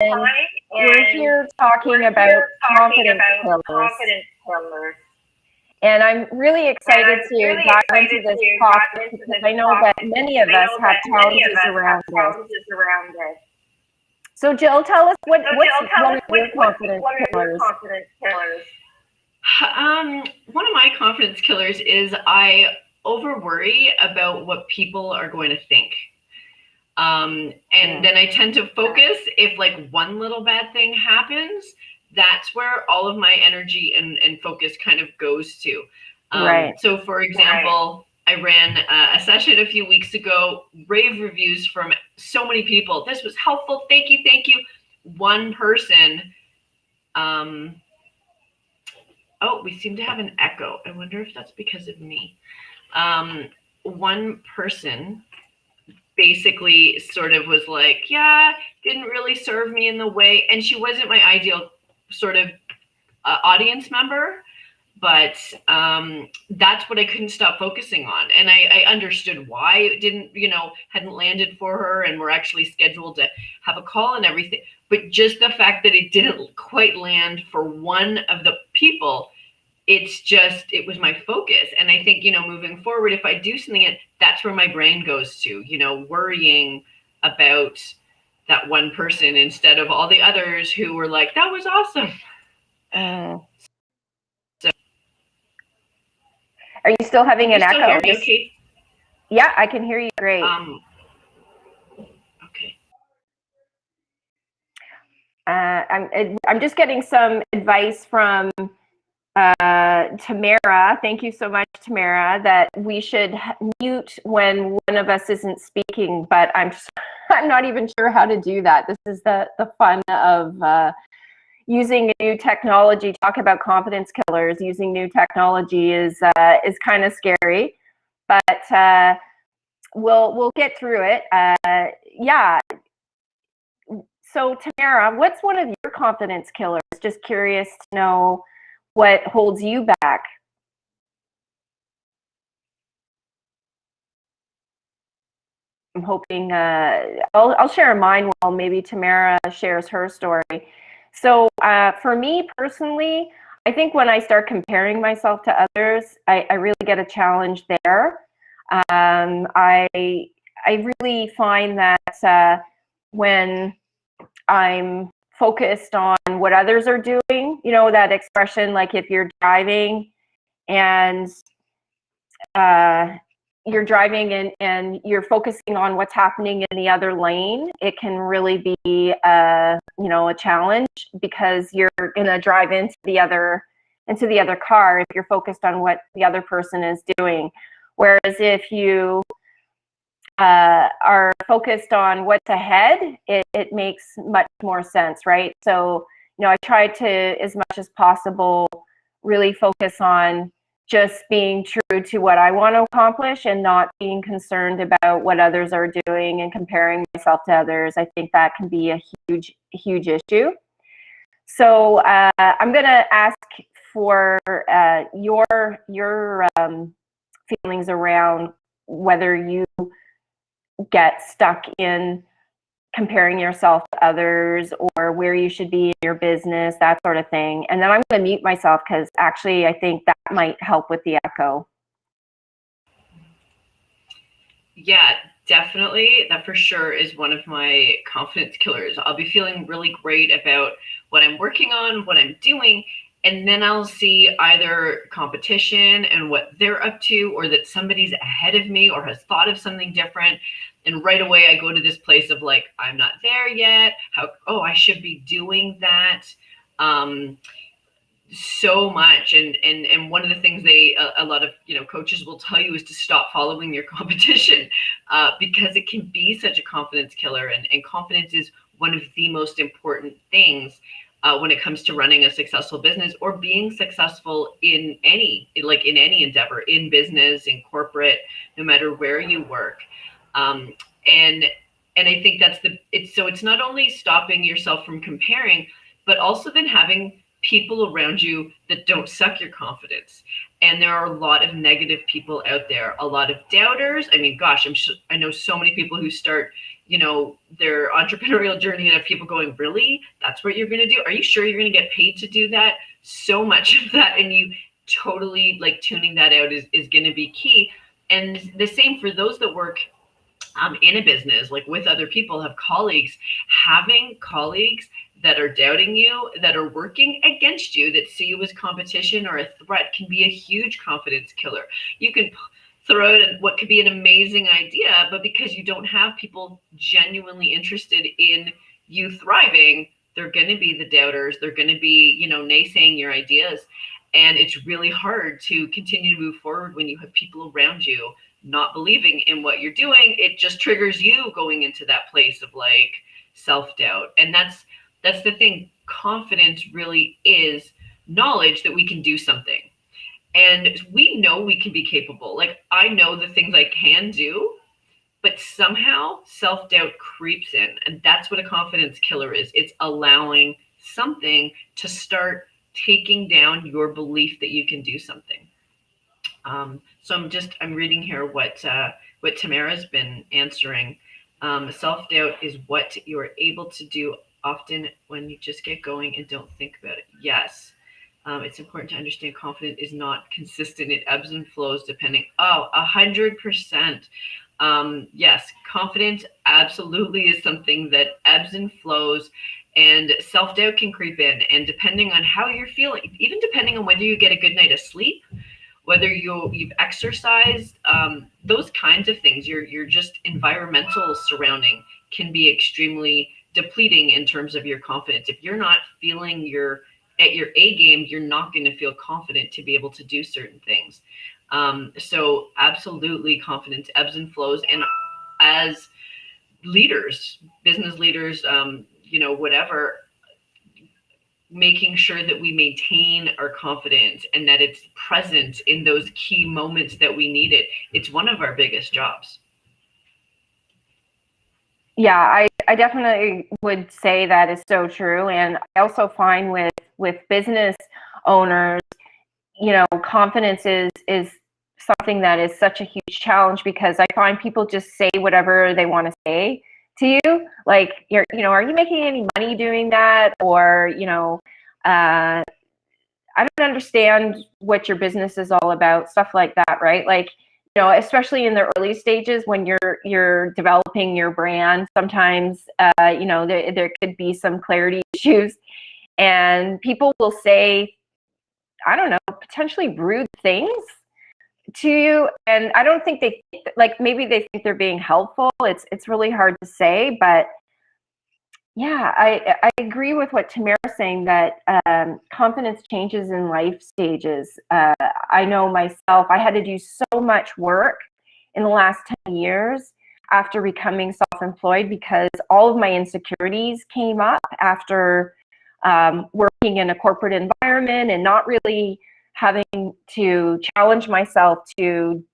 We're here talking about confidence killers. And I'm really excited to dive into this topic because I know that many of us have challenges around this. So Jill, tell us what's one of your confidence killers? One of my confidence killers is I over worry about what people are going to think. And then I tend to focus if like one little bad thing happens, that's where all of my energy and focus kind of goes to. So for example, I ran a session a few weeks ago, rave reviews from so many people. This was helpful. Thank you. Thank you. One person, oh, we seem to have an echo. I wonder if that's because of me. One person basically sort of was like, yeah, didn't really serve me in the way. And she wasn't my ideal sort of audience member, but that's what I couldn't stop focusing on. And I understood why it didn't, hadn't landed for her, and we're actually scheduled to have a call and everything. But just the fact that it didn't quite land for one of the people, it was my focus. And I think, moving forward, if I do something, that's where my brain goes to, worrying about that one person instead of all the others who were like, that was awesome. So, are you still having an echo? Hear me okay? Yeah, I can hear you great. Okay. I'm just getting some advice from Tamara. Thank you so much, Tamara, that we should mute when one of us isn't speaking, but I'm not even sure how to do that. This is the fun of using new technology. Talk about confidence killers. Using new technology is kind of scary, but we'll get through it. Yeah. So Tamara, what's one of your confidence killers? Just curious to know what holds you back. I'm hoping I'll share mine while maybe Tamara shares her story. So for me personally, I think when I start comparing myself to others, I really get a challenge there. I really find that when I'm focused on what others are doing, that expression, like if you're driving and you're focusing on what's happening in the other lane, it can really be a challenge because you're gonna drive into the other car if you're focused on what the other person is doing. Whereas if you are focused on what's ahead, it makes much more sense, right? So, I try to, as much as possible, really focus on just being true to what I want to accomplish and not being concerned about what others are doing and comparing myself to others. I think that can be a huge issue. So I'm going to ask for your feelings around whether you get stuck in comparing yourself to others or where you should be in your business, that sort of thing. And then I'm going to mute myself because actually I think that might help with the echo. Yeah, definitely. That for sure is one of my confidence killers. I'll be feeling really great about what I'm working on, what I'm doing, and then I'll see either competition and what they're up to, or that somebody's ahead of me or has thought of something different. And right away I go to this place of like, I'm not there yet. I should be doing that. So much. And one of the things a lot of, coaches will tell you is to stop following your competition because it can be such a confidence killer. And confidence is one of the most important things when it comes to running a successful business or being successful in any endeavor, in business, in corporate, no matter where you work. And I think it's not only stopping yourself from comparing, but also then having people around you that don't suck your confidence. And there are a lot of negative people out there, a lot of doubters. I mean, gosh, I know so many people who start, their entrepreneurial journey and have people going, really? That's what you're going to do? Are you sure you're going to get paid to do that? So much of that, and you totally like tuning that out is going to be key. And the same for those that work in a business, like with other people, have colleagues. Having colleagues that are doubting you, that are working against you, that see you as competition or a threat, can be a huge confidence killer. You can throw out what could be an amazing idea, but because you don't have people genuinely interested in you thriving, they're going to be the doubters. They're going to be, naysaying your ideas. And it's really hard to continue to move forward when you have people around you not believing in what you're doing. It just triggers you going into that place of like self-doubt. And that's the thing. Confidence really is knowledge that we can do something. And we know we can be capable. Like, I know the things I can do, but somehow self-doubt creeps in. And that's what a confidence killer is. It's allowing something to start taking down your belief that you can do something. So I'm reading here what Tamara's been answering. Self-doubt is what you are able to do often when you just get going and don't think about it. Yes. It's important to understand confidence is not consistent. It ebbs and flows depending. 100%. Yes, confidence absolutely is something that ebbs and flows, and self-doubt can creep in. And depending on how you're feeling, even depending on whether you get a good night of sleep, whether you've exercised, those kinds of things, your just environmental surrounding can be extremely depleting in terms of your confidence. If you're not feeling at your A game, you're not going to feel confident to be able to do certain things. So absolutely, confidence ebbs and flows. And as leaders, business leaders, whatever, making sure that we maintain our confidence and that it's present in those key moments that we need it. It's one of our biggest jobs. Yeah, I definitely would say that is so true. And I also find with business owners, confidence is something that is such a huge challenge, because I find people just say whatever they want to say to you. Like, are you making any money doing that? Or, I don't understand what your business is all about, stuff like that, right? Like, especially in the early stages when you're developing your brand, sometimes, there could be some clarity issues, and people will say, I don't know, potentially rude things to you. And I don't think maybe they think they're being helpful. It's really hard to say, but yeah, I agree with what Tamara's saying, that confidence changes in life stages. I know myself, I had to do so much work in the last 10 years after becoming self-employed, because all of my insecurities came up after working in a corporate environment and not really having to challenge myself to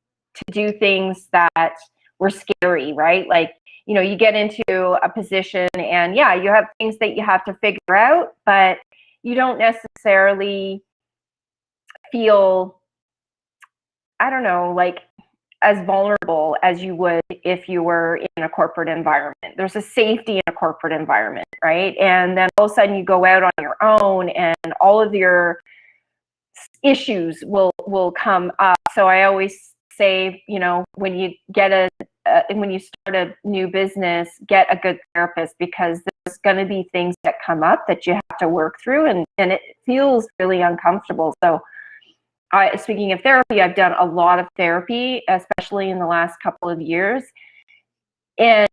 do things that were scary, right? Like, you get into a position and yeah, you have things that you have to figure out, but you don't necessarily feel, I don't know, like as vulnerable as you would if you were in a corporate environment. There's a safety in a corporate environment, right? And then all of a sudden you go out on your own and all of your issues will come up. So I always say, when you when you start a new business, get a good therapist, because there's going to be things that come up that you have to work through, and it feels really uncomfortable. So speaking of therapy, I've done a lot of therapy, especially in the last couple of years. And,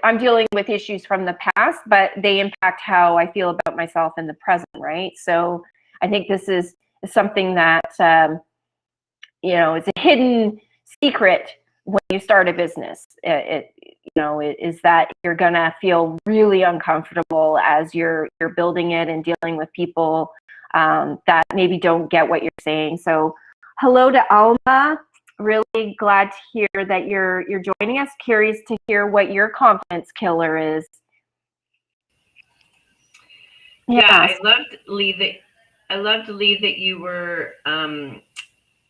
I'm dealing with issues from the past, but they impact how I feel about myself in the present, right? So I think this is something that, it's a hidden secret when you start a business. It is that you're going to feel really uncomfortable as you're building it and dealing with people that maybe don't get what you're saying. So hello to Alma. Really glad to hear that you're joining us. Curious to hear what your confidence killer is. Yeah, I loved, Lee, that you were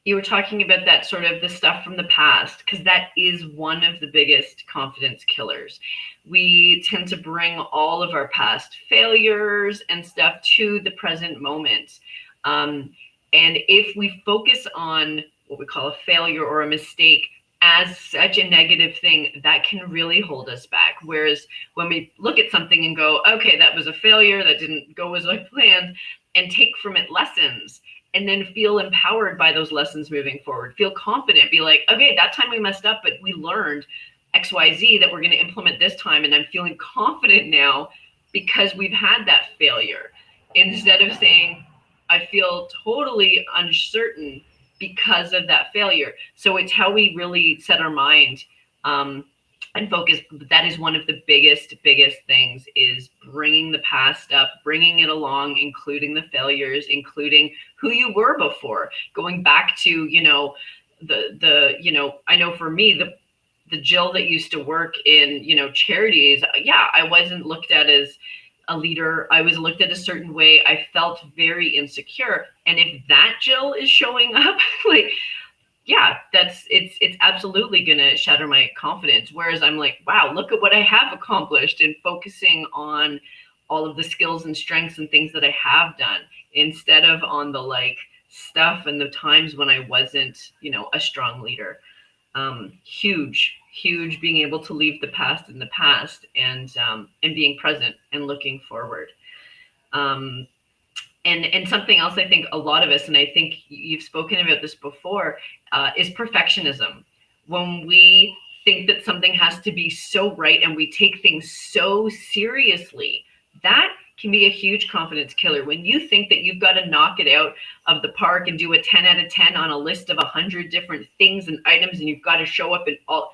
you were talking about that sort of the stuff from the past, because that is one of the biggest confidence killers. We tend to bring all of our past failures and stuff to the present moment. And if we focus on what we call a failure or a mistake as such a negative thing, that can really hold us back. Whereas when we look at something and go, okay, that was a failure, that didn't go as I planned, and take from it lessons, and then feel empowered by those lessons moving forward, feel confident, be like, okay, that time we messed up, but we learned XYZ that we're going to implement this time. And I'm feeling confident now because we've had that failure, instead of saying, I feel totally uncertain because of that failure. So it's how we really set our mind and focus. That is one of the biggest things, is bringing the past up, bringing it along, including the failures, including who you were before, going back to, you know, I know for me, the Jill that used to work in, you know, charities, yeah, I wasn't looked at as a leader. I was looked at a certain way. I felt very insecure. And if that Jill is showing up, like, yeah, it's absolutely going to shatter my confidence. Whereas I'm like, wow, look at what I have accomplished, and focusing on all of the skills and strengths and things that I have done, instead of on the like stuff and the times when I wasn't, you know, a strong leader. Huge being able to leave the past in the past, and being present and looking forward. And something else I think a lot of us, and I think you've spoken about this before, is perfectionism. When we think that something has to be so right and we take things so seriously, that can be a huge confidence killer. When you think that you've got to knock it out of the park and do a 10 out of 10 on a list of 100 different things and items, and you've got to show up in all,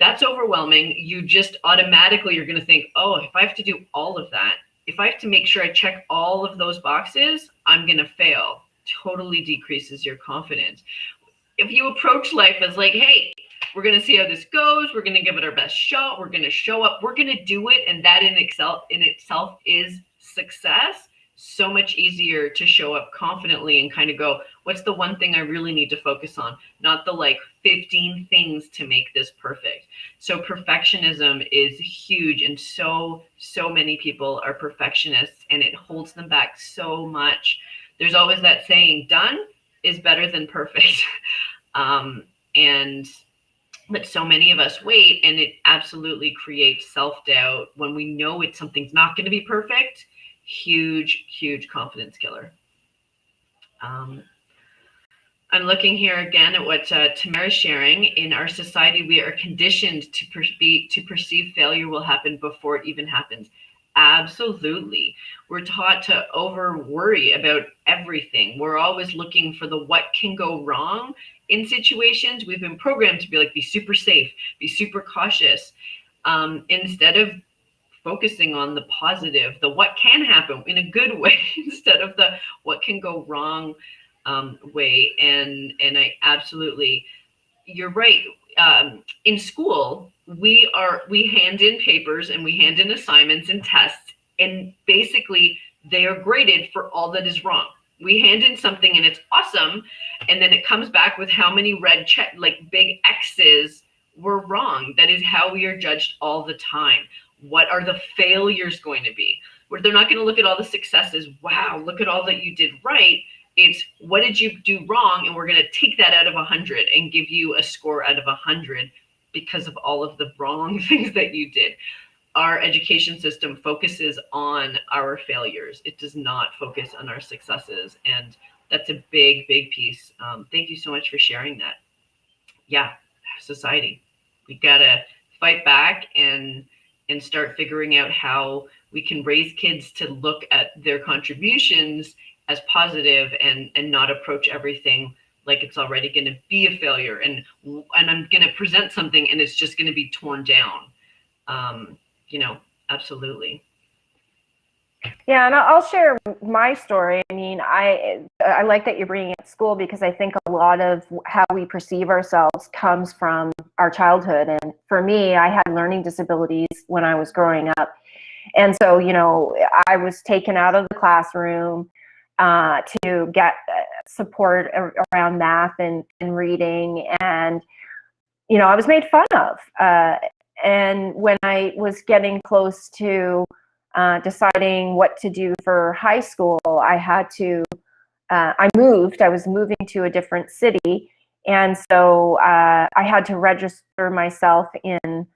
that's overwhelming. You just automatically, you're going to think, oh, if I have to do all of that, if I have to make sure I check all of those boxes, I'm going to fail. Totally decreases your confidence. If you approach life as like, hey, we're going to see how this goes, we're going to give it our best shot, we're going to show up, we're going to do it, and that in itself is success, so much easier to show up confidently and kind of go, what's the one thing I really need to focus on? Not the like 15 things to make this perfect. So perfectionism is huge, and so many people are perfectionists, and it holds them back so much. There's always that saying, done is better than perfect. But so many of us wait, and it absolutely creates self-doubt when we know something's not going to be perfect. Huge confidence killer. I'm looking here again at what Tamara's sharing. In our society, we are conditioned to perceive failure will happen before it even happens. Absolutely. We're taught to over worry about everything. We're always looking for the what can go wrong in situations. We've been programmed to be like, be super safe, be super cautious, instead of focusing on the positive, the what can happen in a good way, instead of the what can go wrong way. And I absolutely, you're right. In school, we hand in papers and we hand in assignments and tests, and basically they are graded for all that is wrong. We hand in something and it's awesome, and then it comes back with how many red check, like big X's were wrong. That is how we are judged all the time. What are the failures going to be? Where they're not going to look at all the successes. Wow, look at all that you did right. It's what did you do wrong? And we're going to take that out of 100 and give you a score out of 100 because of all of the wrong things that you did. Our education system focuses on our failures. It does not focus on our successes. And that's a big piece. Thank you so much for sharing that. Yeah, society. We got to fight back and start figuring out how we can raise kids to look at their contributions as positive and not approach everything like it's already going to be a failure. And I'm going to present something and it's just going to be torn down. Absolutely. Yeah, and I'll share my story. I mean, I like that you're bringing up school, because I think a lot of how we perceive ourselves comes from our childhood. And for me, I had learning disabilities when I was growing up. And so, I was taken out of the classroom. to get support around math and reading. And, you know, I was made fun of. And when I was getting close to deciding what to do for high school, I had to, I was moving to a different city. And so I had to register myself in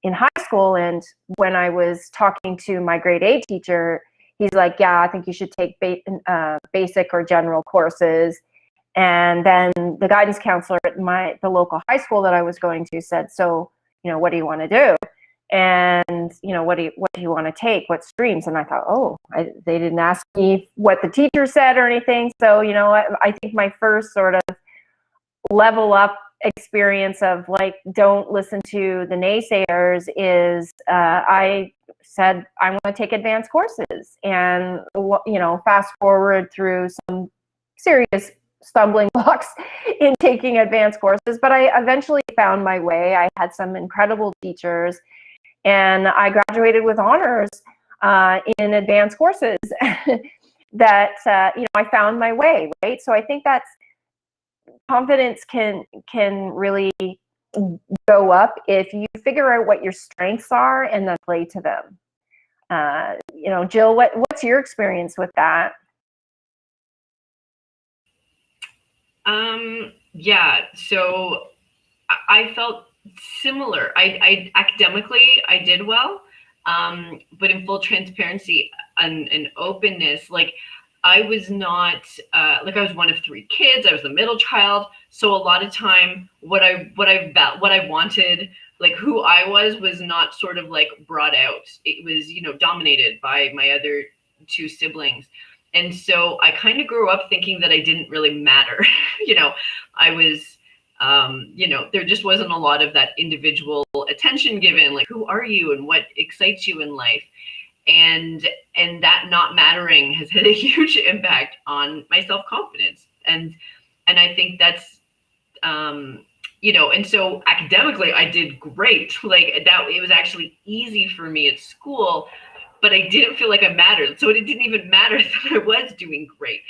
high school. And when I was talking to my grade 8 teacher, he's like, yeah, I think you should take basic or general courses. And then the guidance counselor at the local high school that I was going to said, so, you know, what do you want to do? And, you know, what do you want to take? What streams? And I thought, oh, they didn't ask me what the teacher said or anything. So, you know, I think my first sort of level up experience of like, don't listen to the naysayers is I said, I want to take advanced courses. And, you know, fast forward through some serious stumbling blocks in taking advanced courses, but I eventually found my way. I had some incredible teachers, and I graduated with honors in advanced courses that, you know, I found my way, right? So I think that's confidence can really go up if you figure out what your strengths are and then play to them. You know, Jill, what's your experience with that? Yeah, so I felt similar. I academically I did well, but in full transparency and openness, like I was not like I was one of 3 kids. I was the middle child, so a lot of time what I wanted, like who I was not sort of like brought out. It was, you know, dominated by my other 2 siblings. And so I kind of grew up thinking that I didn't really matter. You know, I was, you know, there just wasn't a lot of that individual attention given, like, who are you and what excites you in life? And that not mattering has had a huge impact on my self-confidence. And I think that's, you know, and so academically I did great. Like that, it was actually easy for me at school, but I didn't feel like I mattered. So it didn't even matter that I was doing great.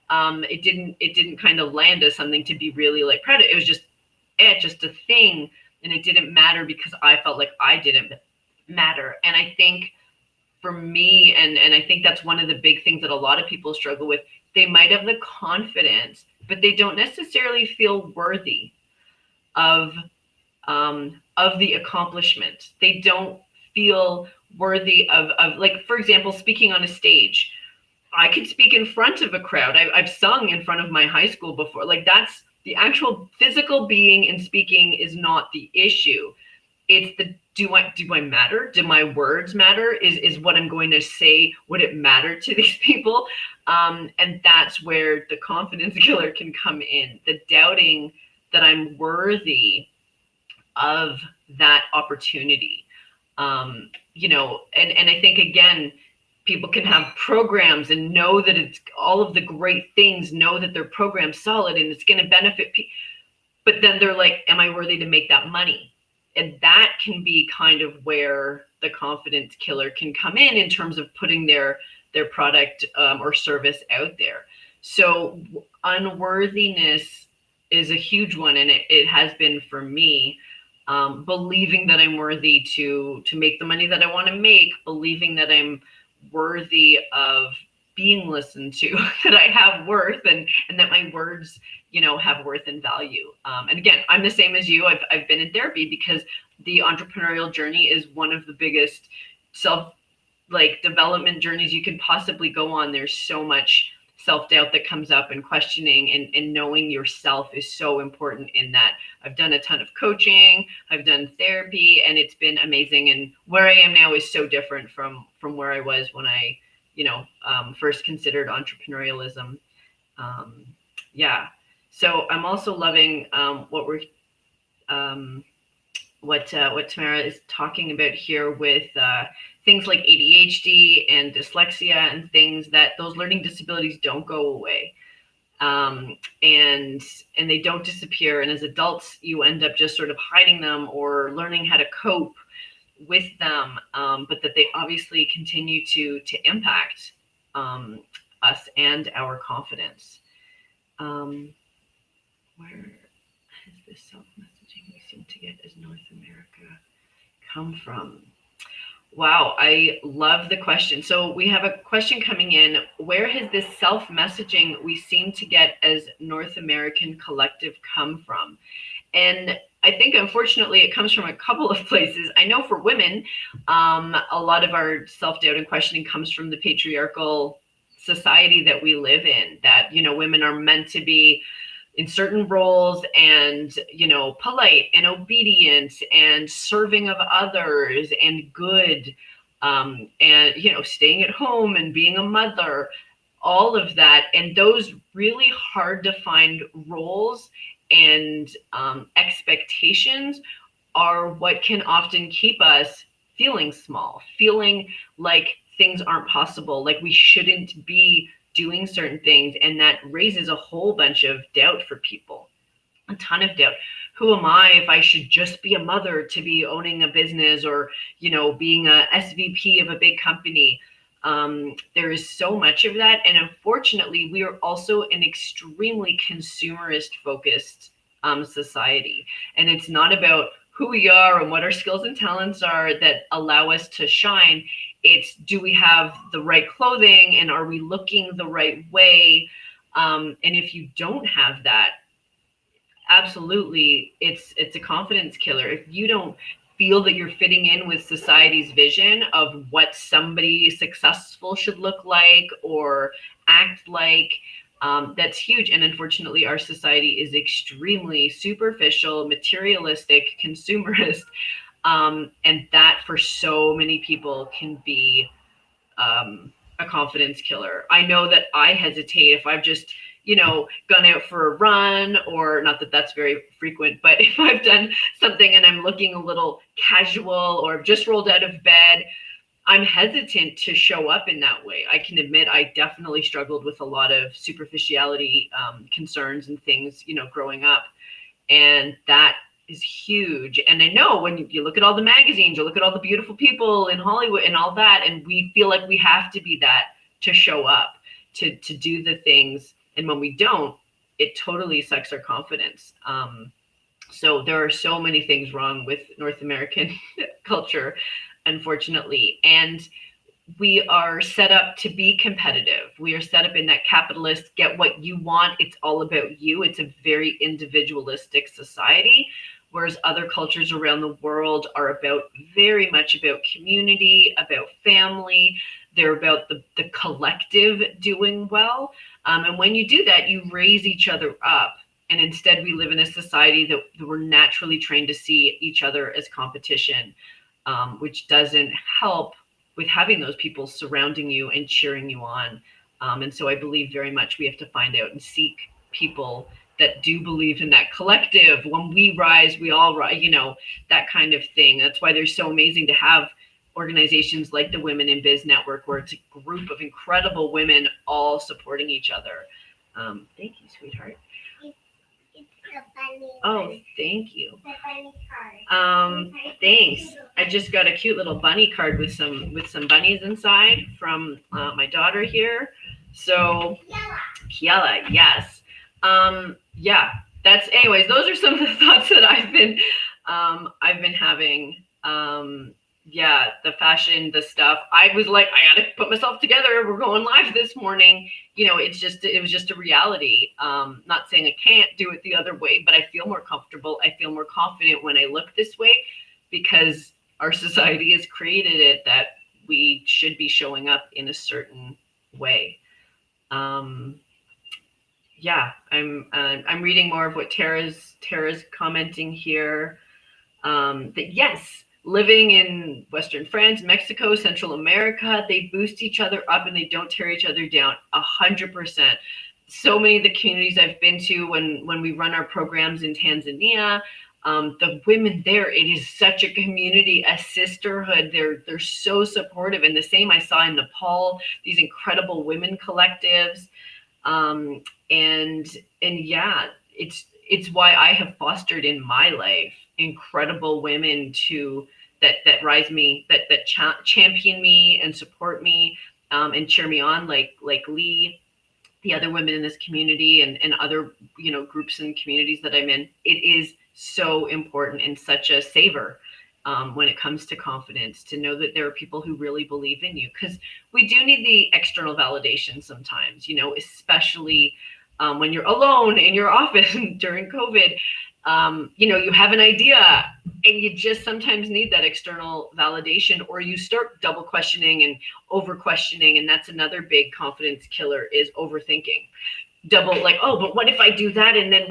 It didn't kind of land as something to be really like proud of. It was just a thing, and it didn't matter because I felt like I didn't matter. And I think for me, and I think that's one of the big things that a lot of people struggle with. They might have the confidence, but they don't necessarily feel worthy of the accomplishment. They don't feel worthy of like, for example, speaking on a stage. I could speak in front of a crowd. I've sung in front of my high school before. Like that's the actual physical being and speaking is not the issue. It's the do I matter? Do my words matter? Is what I'm going to say, would it matter to these people? And that's where the confidence killer can come in. The doubting that I'm worthy of that opportunity. You know, and I think again, people can have programs and know that it's all of the great things, know that their program's solid and it's going to benefit people. But then they're like, am I worthy to make that money? And that can be kind of where the confidence killer can come in terms of putting their product or service out there. So unworthiness is a huge one, and it has been for me. Believing that I'm worthy to make the money that I want to make, believing that I'm worthy of being listened to, that I have worth, and that my words, you know, have worth and value. And again, I'm the same as you. I've been in therapy because the entrepreneurial journey is one of the biggest development journeys you can possibly go on. There's so much self-doubt that comes up, and questioning and knowing yourself is so important in that. I've done a ton of coaching, I've done therapy, and it's been amazing. And where I am now is so different from where I was when I, you know, first considered entrepreneurialism. Yeah. So I'm also loving what Tamara is talking about here with things like ADHD and dyslexia and things, that those learning disabilities don't go away. And they don't disappear. And as adults, you end up just sort of hiding them or learning how to cope with them, but that they obviously continue to impact us and our confidence. Where has this self-messaging we seem to get as North America come from? Wow, I love the question. So we have a question coming in. Where has this self-messaging we seem to get as North American collective come from? And I think, unfortunately, it comes from a couple of places. I know for women, a lot of our self-doubt and questioning comes from the patriarchal society that we live in, that, you know, women are meant to be in certain roles and, you know, polite and obedient and serving of others and good, and, you know, staying at home and being a mother, all of that. And those really hard to find roles and expectations are what can often keep us feeling small, feeling like things aren't possible, like we shouldn't be doing certain things. And that raises a whole bunch of doubt for people, a ton of doubt. Who am I if I should just be a mother to be owning a business, or, you know, being a SVP of a big company? There is so much of that. And unfortunately, we are also an extremely consumerist focused society. And it's not about who we are and what our skills and talents are that allow us to shine. It's, do we have the right clothing and are we looking the right way? And if you don't have that, absolutely, it's a confidence killer. If you don't feel that you're fitting in with society's vision of what somebody successful should look like or act like, that's huge. And unfortunately, our society is extremely superficial, materialistic, consumerist. And that for so many people can be a confidence killer. I know that I hesitate if I've just, you know, gone out for a run, or not that that's very frequent, but if I've done something and I'm looking a little casual or just rolled out of bed, I'm hesitant to show up in that way. I can admit I definitely struggled with a lot of superficiality concerns and things, you know, growing up. And that is huge. And I know when you look at all the magazines, you look at all the beautiful people in Hollywood and all that, and we feel like we have to be that to show up, to do the things. And when we don't, it totally sucks our confidence. So there are so many things wrong with North American culture, unfortunately. And we are set up to be competitive. We are set up in that capitalist, get what you want. It's all about you. It's a very individualistic society, whereas other cultures around the world are very much about community, about family. They're about the collective doing well. And when you do that, you raise each other up. And instead, we live in a society that we're naturally trained to see each other as competition, which doesn't help with having those people surrounding you and cheering you on. And so I believe very much we have to find out and seek people that do believe in that collective. When we rise, we all rise, you know, that kind of thing. That's why they're so amazing to have organizations like the Women in Biz Network, where it's a group of incredible women all supporting each other. Thank you, sweetheart. Oh, thank you. Thanks. I just got a cute little bunny card with some bunnies inside from my daughter here. So Kiela, yes. Yeah, that's, anyways, those are some of the thoughts that I've been having. Yeah, the fashion, the stuff. I was like, I gotta put myself together. We're going live this morning. You know, it was just a reality. Not saying I can't do it the other way, but I feel more comfortable. I feel more confident when I look this way, because our society has created it that we should be showing up in a certain way. Yeah, I'm reading more of what Tara's commenting here. That yes, living in Western France, Mexico, Central America, they boost each other up and they don't tear each other down. 100%. So many of the communities I've been to when we run our programs in Tanzania, the women there, it is such a community, a sisterhood. They're so supportive. And the same I saw in Nepal, these incredible women collectives. And yeah, it's why I have fostered in my life incredible women that rise me, that champion me and support me, and cheer me on, like Lee, the other women in this community, and other, you know, groups and communities that I'm in. It is so important and such a saver when it comes to confidence, to know that there are people who really believe in you, because we do need the external validation sometimes, you know, especially when you're alone in your office during COVID. You know, you have an idea and you just sometimes need that external validation, or you start double questioning and over questioning. And that's another big confidence killer, is overthinking. Double, like, oh, but what if I do that? And then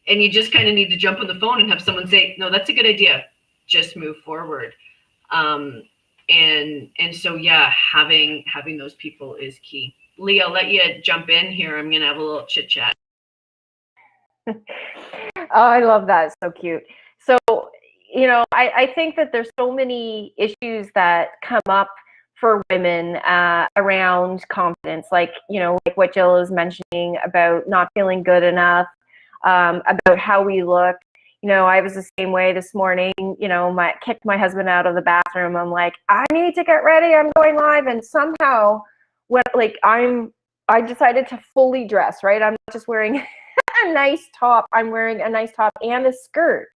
and you just kind of need to jump on the phone and have someone say, no, that's a good idea. Just move forward. And so, yeah, having those people is key. Lee, I'll let you jump in here. I'm going to have a little chit chat. Oh, I love that. It's so cute. So, you know, I think that there's so many issues that come up for women around confidence, like, you know, like what Jill is mentioning about not feeling good enough, about how we look. You know, I was the same way this morning. You know, kicked my husband out of the bathroom. I'm like, I need to get ready. I'm going live, and somehow, I decided to fully dress. Right, I'm not just wearing a nice top. I'm wearing a nice top and a skirt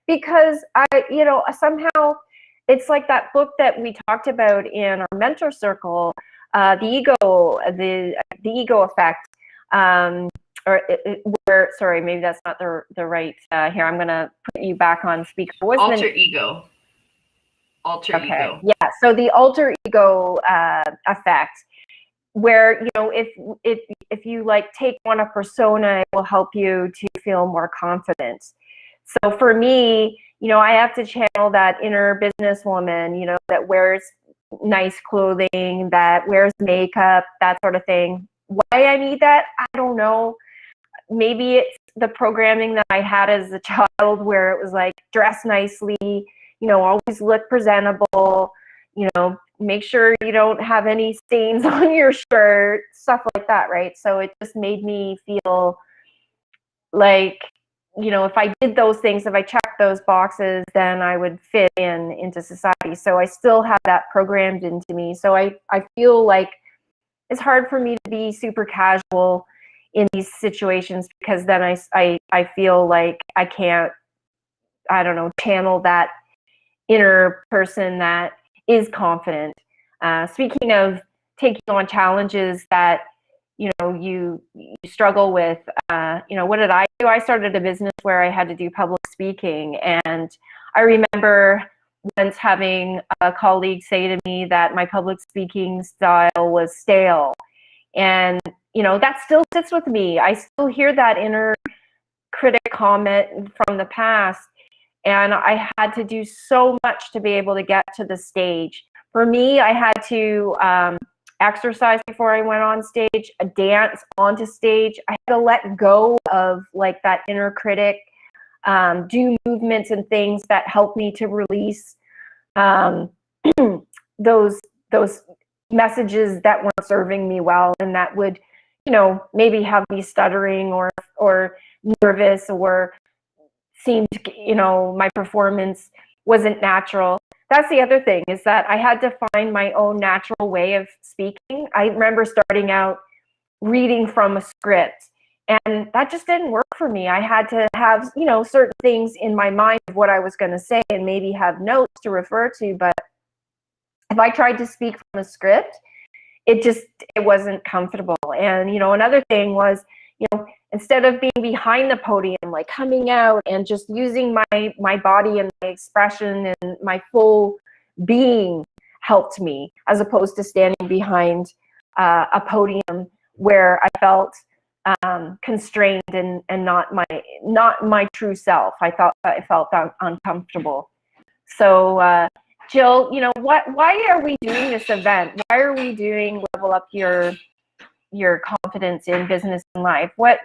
because you know, somehow it's like that book that we talked about in our mentor circle, the ego effect. Sorry, maybe that's not the right, here, I'm going to put you back on speaker. Alter ego. Okay. Yeah. So the alter ego effect, where, you know, if you like take on a persona, it will help you to feel more confident. So for me, you know, I have to channel that inner businesswoman, you know, that wears nice clothing, that wears makeup, that sort of thing. Why I need that, I don't know. Maybe it's the programming that I had as a child, where it was like, dress nicely, you know, always look presentable, you know, make sure you don't have any stains on your shirt, stuff like that, right? So it just made me feel like, you know, if I did those things, if I checked those boxes, then I would fit into society. So I still have that programmed into me. So I feel like it's hard for me to be super casual in these situations, because then I feel like I can't, I don't know, channel that inner person that is confident. Speaking of taking on challenges that, you know, you struggle with, you know, what did I do? I started a business where I had to do public speaking, and I remember once having a colleague say to me that my public speaking style was stale. And, you know, that still sits with me. I still hear that inner critic comment from the past. And I had to do so much to be able to get to the stage. For me, I had to exercise before I went on stage, dance onto stage. I had to let go of like that inner critic, do movements and things that help me to release those messages that weren't serving me well, and that would, you know, maybe have me stuttering or nervous, or seemed, you know, my performance wasn't natural. That's the other thing, is that I had to find my own natural way of speaking. I remember starting out reading from a script, and that just didn't work for me. I had to have, you know, certain things in my mind of what I was going to say, and maybe have notes to refer to. But if I tried to speak from a script, it wasn't comfortable. And, you know, another thing was, you know, instead of being behind the podium, like coming out and just using my body and my expression and my full being helped me, as opposed to standing behind a podium where I felt constrained and not my true self. I felt uncomfortable. So Jill, you know, why are we doing this event? Why are we doing Level Up Your confidence in business and life? What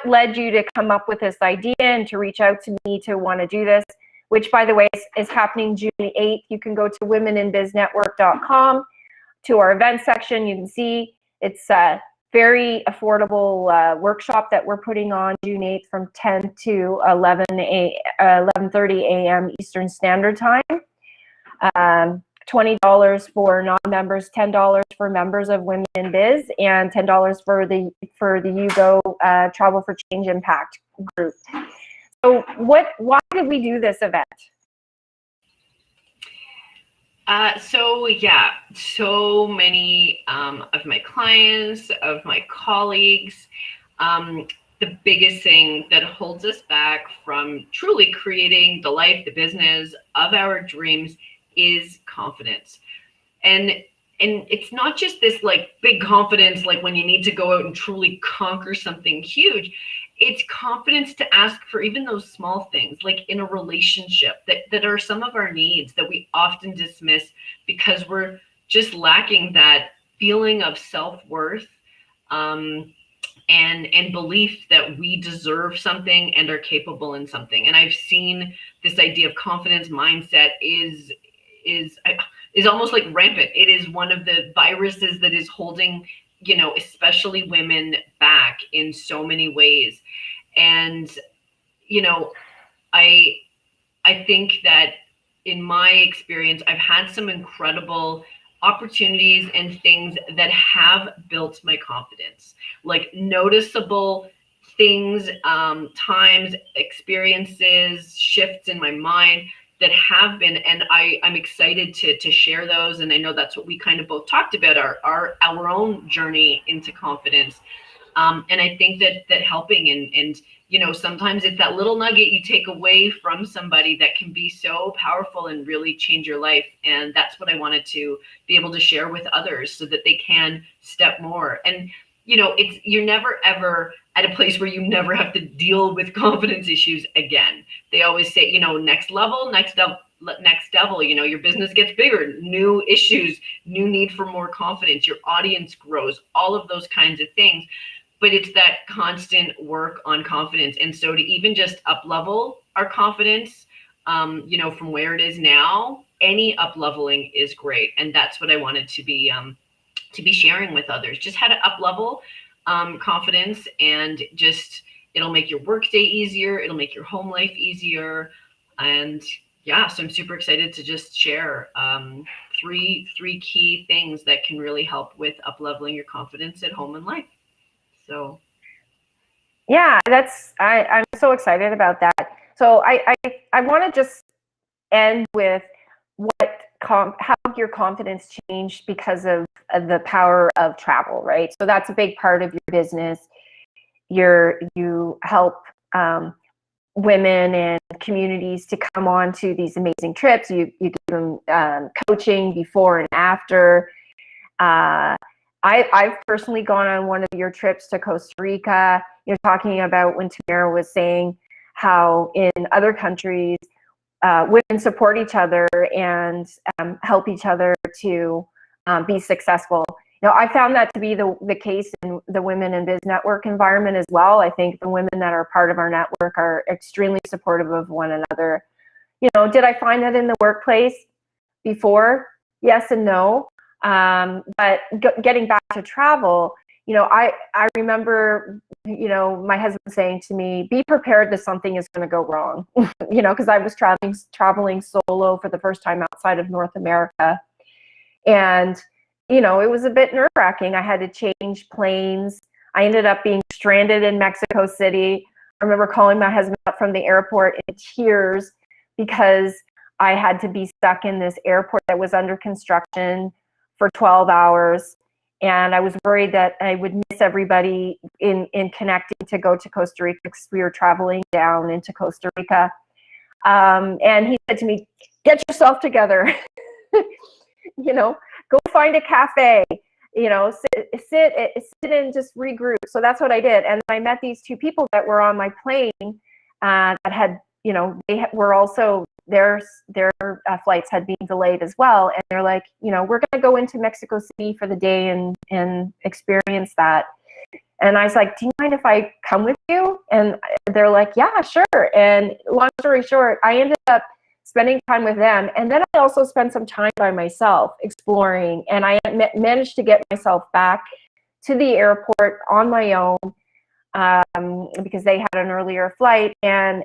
led you to come up with this idea and to reach out to me to want to do this, which, by the way, is happening June 8th. You can go to womeninbiznetwork.com to our event section. You can see it's a very affordable workshop that we're putting on June 8th from 10 to 11:30 a.m. Eastern Standard Time. $20 for non-members, $10 for members of Women in Biz, and $10 for the UGO Travel for Change Impact group. So why did we do this event? So many of my clients, of my colleagues, the biggest thing that holds us back from truly creating the life, the business of our dreams is confidence. And it's not just this like big confidence, like when you need to go out and truly conquer something huge. It's confidence to ask for even those small things, like in a relationship, that are some of our needs that we often dismiss because we're just lacking that feeling of self-worth and belief that we deserve something and are capable in something. And I've seen this idea of confidence mindset is almost like rampant. It is one of the viruses that is holding, especially women back in so many ways. And, I think that in my experience, I've had some incredible opportunities and things that have built my confidence, like noticeable things, times, experiences, shifts in my mind that have been, and I'm excited to share those. And I know that's what we kind of both talked about, our own journey into confidence. And I think that helping and sometimes it's that little nugget you take away from somebody that can be so powerful and really change your life. And that's what I wanted to be able to share with others so that they can step more. And you're never ever at a place where you never have to deal with confidence issues again. They always say, next level, next devil, your business gets bigger, new issues, new need for more confidence, your audience grows, all of those kinds of things. But it's that constant work on confidence. And so to even just up level our confidence, from where it is now, any up leveling is great. And that's what I wanted to be sharing with others, just how to up level confidence, and just, it'll make your workday easier. It'll make your home life easier. And yeah, so I'm super excited to just share three key things that can really help with up leveling your confidence at home and life. So yeah, I'm so excited about that. So I want to just end with how your confidence changed because of the power of travel, right? So that's a big part of your business. You help women and communities to come on to these amazing trips. You give them coaching before and after. I've personally gone on one of your trips to Costa Rica. You're talking about when Tamara was saying how in other countries, women support each other and help each other to be successful. I found that to be the case in the Women in Biz Network environment as well. I think the women that are part of our network are extremely supportive of one another. Did I find that in the workplace before? Yes and no. But getting back to travel, I remember, my husband saying to me, be prepared that something is going to go wrong, because I was traveling solo for the first time outside of North America. And, it was a bit nerve-wracking. I had to change planes. I ended up being stranded in Mexico City. I remember calling my husband up from the airport in tears because I had to be stuck in this airport that was under construction for 12 hours. And I was worried that I would miss everybody in connecting to go to Costa Rica because we were traveling down into Costa Rica. And he said to me, get yourself together, go find a cafe, sit and just regroup. So that's what I did. And I met these two people that were on my plane that had, they were also, their flights had been delayed as well. And they're like, we're going to go into Mexico City for the day and experience that. And I was like, do you mind if I come with you? And they're like, yeah, sure. And long story short, I ended up spending time with them. And then I also spent some time by myself exploring. And I managed to get myself back to the airport on my own because they had an earlier flight. And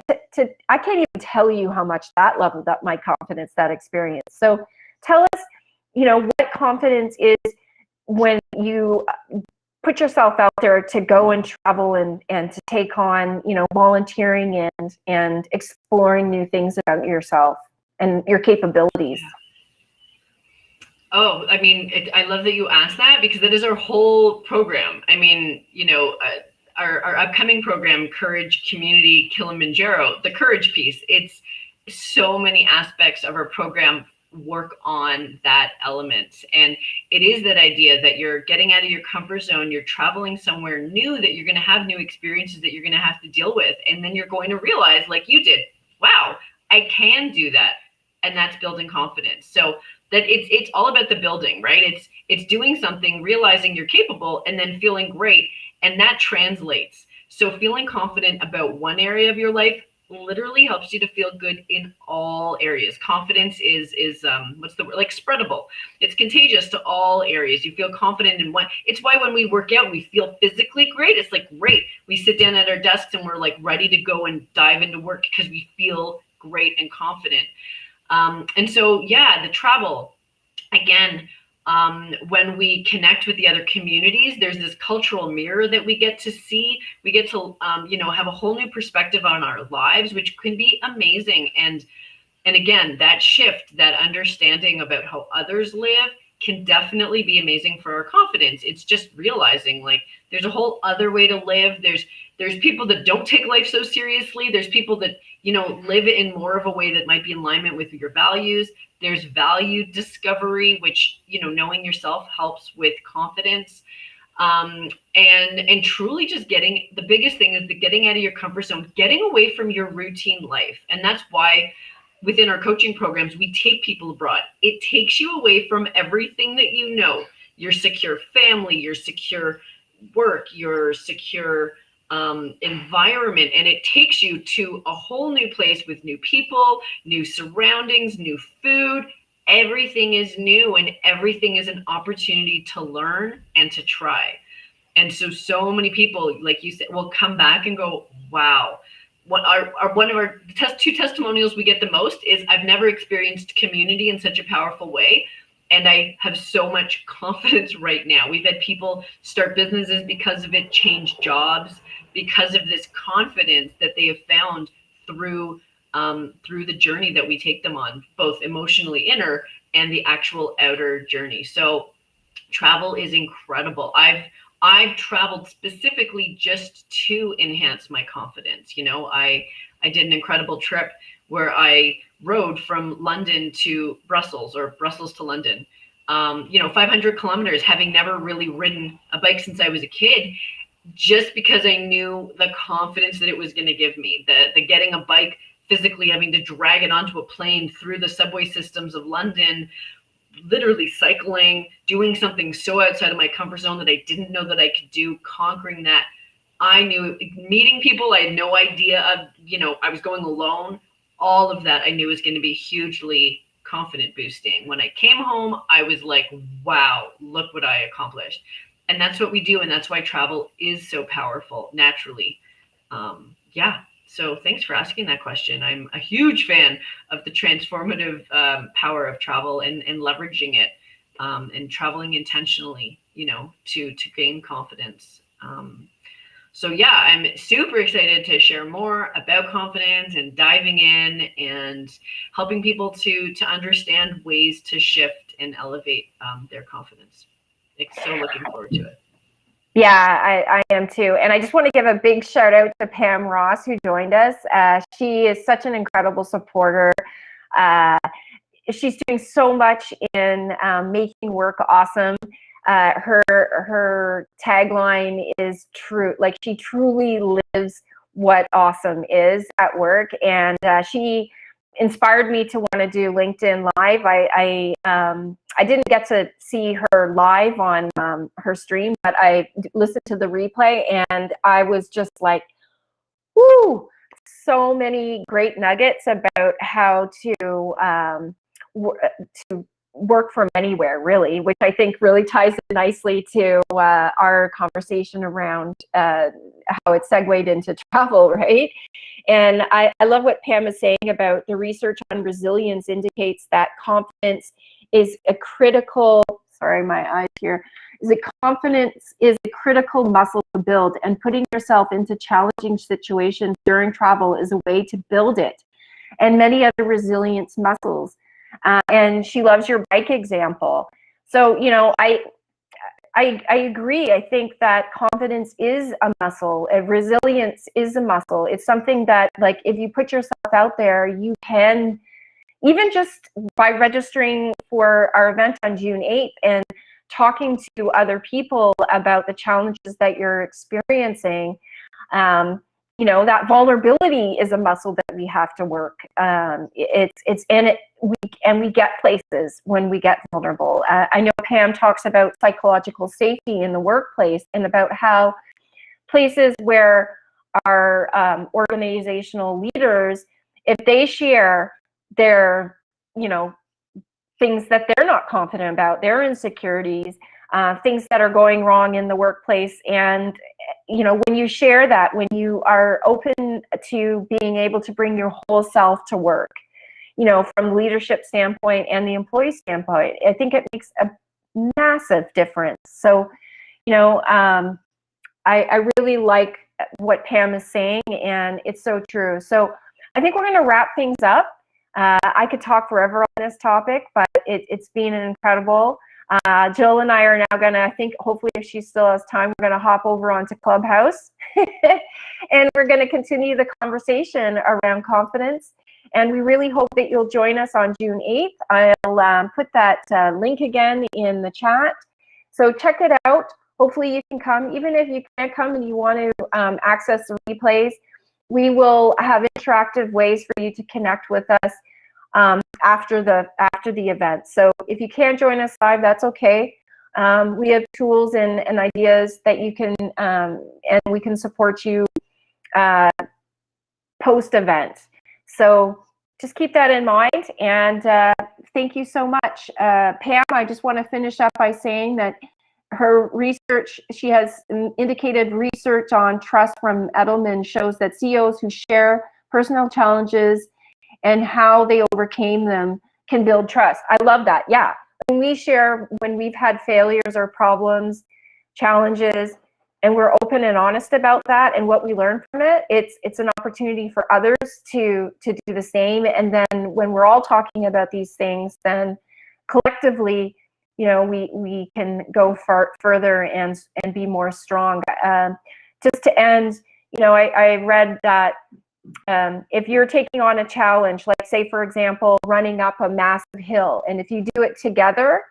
I can't even tell you how much that leveled up my confidence, that experience. So tell us, you know, what confidence is when you put yourself out there to go and travel and to take on, you know, volunteering and exploring new things about yourself and your capabilities. Oh, I mean, I love that you asked that, because that is our whole program. I mean, you know, our upcoming program, Courage Community Kilimanjaro, the courage piece, it's so many aspects of our program work on that element. And it is that idea that you're getting out of your comfort zone, you're traveling somewhere new, that you're going to have new experiences that you're going to have to deal with. And then you're going to realize, like you did, wow, I can do that. And that's building confidence. So that it's all about the building, right? It's doing something, realizing you're capable, and then feeling great. And that translates. So feeling confident about one area of your life literally helps you to feel good in all areas. Confidence is what's the word? Like spreadable. It's contagious to all areas. You feel confident in one. It's why when we work out, we feel physically great. It's like great. We sit down at our desks and we're like ready to go and dive into work because we feel great and confident. And so, yeah, the travel, again, when we connect with the other communities, there's this cultural mirror that we get to see. We get to, you know, have a whole new perspective on our lives, which can be amazing. And again, that shift, that understanding about how others live can definitely be amazing for our confidence. It's just realizing, like, there's a whole other way to live. There's people that don't take life so seriously. There's people that, you know, live in more of a way that might be in alignment with your values. There's value discovery, which, you know, knowing yourself helps with confidence. And truly just getting, the biggest thing is the getting out of your comfort zone, getting away from your routine life. And that's why within our coaching programs, we take people abroad. It takes you away from everything that you know, your secure family, your secure work, your secure environment, and it takes you to a whole new place with new people, new surroundings, new food. Everything is new, and everything is an opportunity to learn and to try. And so many people, like you said, will come back and go, wow. What one of our two testimonials we get the most is, I've never experienced community in such a powerful way, and I have so much confidence right now. We've had people start businesses because of it, change jobs because of this confidence that they have found through the journey that we take them on, both emotionally inner and the actual outer journey. So travel is incredible. I've traveled specifically just to enhance my confidence. You know, I did an incredible trip where I rode from London to Brussels, or Brussels to London. You know, 500 kilometers, having never really ridden a bike since I was a kid, just because I knew the confidence that it was going to give me. The getting a bike, physically having to drag it onto a plane through the subway systems of London, literally cycling, doing something so outside of my comfort zone that I didn't know that I could do, conquering that. I knew, meeting people I had no idea of, you know, I was going alone. All of that I knew was going to be hugely confident boosting. When I came home, I was like, wow, look what I accomplished. And that's what we do. And that's why travel is so powerful naturally. Yeah. So thanks for asking that question. I'm a huge fan of the transformative power of travel and leveraging it and traveling intentionally, you know, to gain confidence. So yeah, I'm super excited to share more about confidence and diving in and helping people to understand ways to shift and elevate their confidence. So looking forward to it. Yeah, I am too. And I just want to give a big shout out to Pam Ross, who joined us. She is such an incredible supporter. She's doing so much in making work awesome. Her tagline is true. Like, she truly lives what awesome is at work. And she inspired me to want to do LinkedIn Live. I didn't get to see her live on her stream, but I listened to the replay, and I was just like, whoo, so many great nuggets about how to work from anywhere, really, which I think really ties in nicely to our conversation around how it segued into travel, right? And I love what Pam is saying about the research on resilience indicates that confidence is a critical, sorry, my eyes here, is that confidence is a critical muscle to build, and putting yourself into challenging situations during travel is a way to build it, and many other resilience muscles. And she loves your bike example. So, you know, I agree. I think that confidence is a muscle. Resilience is a muscle. It's something that, like, if you put yourself out there, you can, even just by registering for our event on June 8th and talking to other people about the challenges that you're experiencing, you know, that vulnerability is a muscle that we have to work. It's in it, we get places when we get vulnerable. I know Pam talks about psychological safety in the workplace, and about how places where our organizational leaders, if they share their, you know, things that they're not confident about, their insecurities, things that are going wrong in the workplace. And, you know, when you share that, when you are open to being able to bring your whole self to work, you know, from the leadership standpoint and the employee standpoint, I think it makes a massive difference. So, you know, I really like what Pam is saying, and it's so true. So I think we're going to wrap things up. I could talk forever on this topic, but it's been incredible. Jill and I are now going to, I think, hopefully if she still has time, we're going to hop over onto Clubhouse and we're going to continue the conversation around confidence. And we really hope that you'll join us on June 8th. I'll put that link again in the chat. So check it out. Hopefully you can come. Even if you can't come and you want to access the replays, we will have interactive ways for you to connect with us after the event. So if you can't join us live, that's okay. We have tools and ideas that you can, and we can support you post-event. So just keep that in mind, and thank you so much. Pam, I just want to finish up by saying that her research, she has indicated research on trust from Edelman shows that CEOs who share personal challenges and how they overcame them can build trust. I love that. Yeah. When we share, when we've had failures or problems, challenges, and we're open and honest about that and what we learn from it, it's an opportunity for others to do the same. And then when we're all talking about these things, then collectively, you know, we can go further and be more strong. Just to end, you know, I read that if you're taking on a challenge, like say, for example, running up a massive hill, and if you do it together,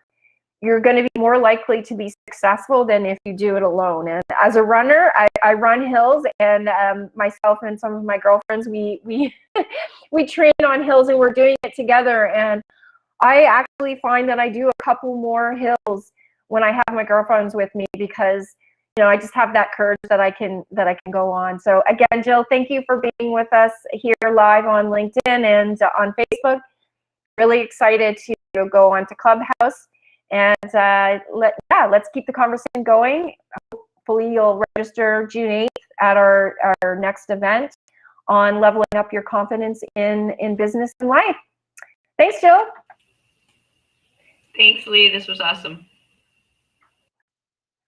you're going to be more likely to be successful than if you do it alone. And as a runner, I run hills, and myself and some of my girlfriends, we we train on hills, and we're doing it together. And I actually find that I do a couple more hills when I have my girlfriends with me, because, you know, I just have that courage that I can go on. So again, Jill, thank you for being with us here live on LinkedIn and on Facebook. Really excited to go on to Clubhouse, and let's keep the conversation going. Hopefully you'll register June 8th at our next event on leveling up your confidence in business and life. Thanks, Jill. Thanks, Lee. This was awesome.